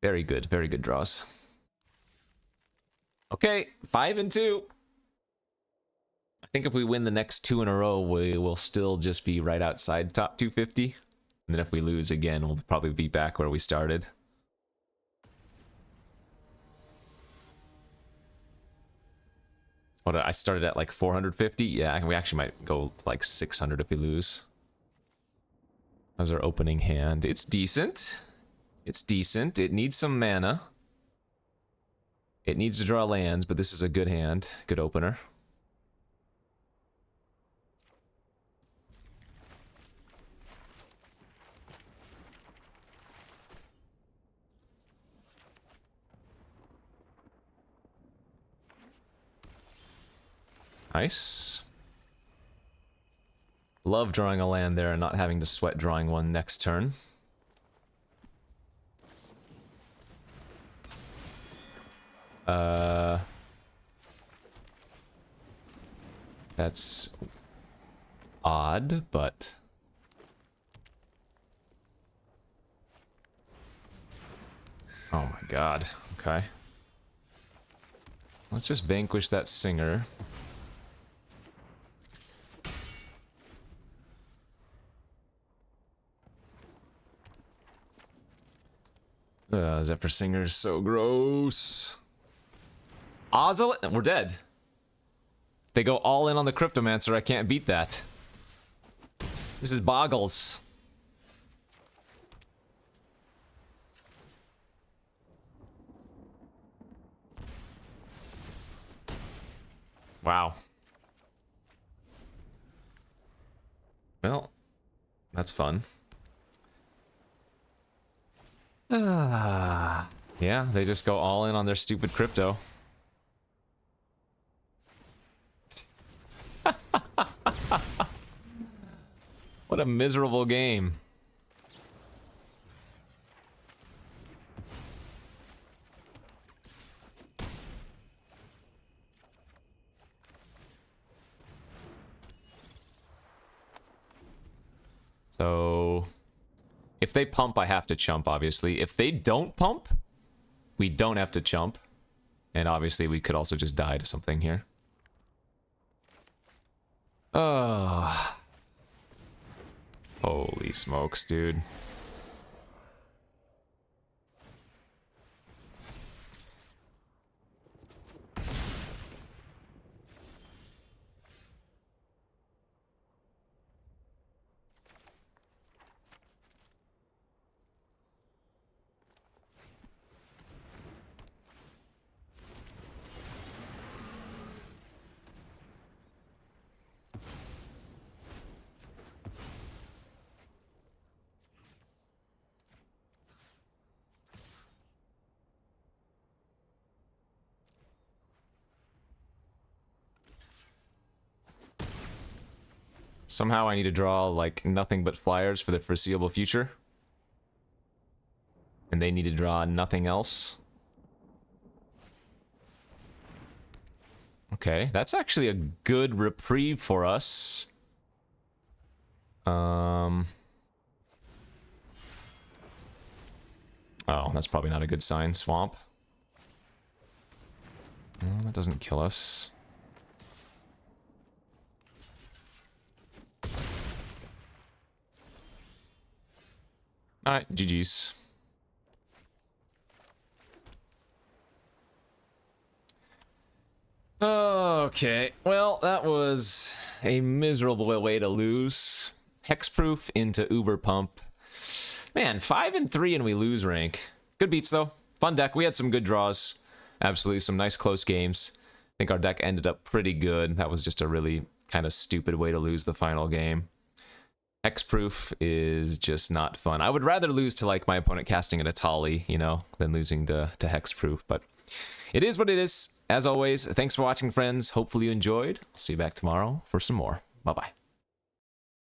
Speaker 1: Very good draws. Okay, 5 and 2. I think if we win the next 2 in a row, we will still just be right outside top 250. And then if we lose again, we'll probably be back where we started. What, I started at like 450? Yeah, we actually might go like 600 if we lose. How's our opening hand? It's decent. It's decent. It needs some mana. It needs to draw lands, but this is a good hand. Good opener. Nice. Love drawing a land there and not having to sweat drawing one next turn. That's odd, but oh my god. Okay. Let's just vanquish that singer. Zephyr Singer's so gross. Ozil, we're dead. They go all in on the Cryptomancer. I can't beat that. This is boggles. Wow. Well, that's fun. Yeah, they just go all in on their stupid crypto. What a miserable game. So If they pump, I have to chump, obviously. If they don't pump, we don't have to chump. And obviously, we could also just die to something here. Oh. Holy smokes, dude. Somehow I need to draw, like, nothing but flyers for the foreseeable future. And they need to draw nothing else. Okay, that's actually a good reprieve for us. Oh, that's probably not a good sign. Swamp. No, that doesn't kill us. Alright, GG's. Okay, well, that was a miserable way to lose. Hexproof into Uber Pump. Man, 5-3 and we lose rank. Good beats, though. Fun deck. We had some good draws. Absolutely, some nice close games. I think our deck ended up pretty good. That was just a really kind of stupid way to lose the final game. Hexproof is just not fun. I would rather lose to, like, my opponent casting an Atali, you know, than losing to Hexproof, but it is what it is. As always, thanks for watching, friends. Hopefully you enjoyed. I'll see you back tomorrow for some more. Bye-bye.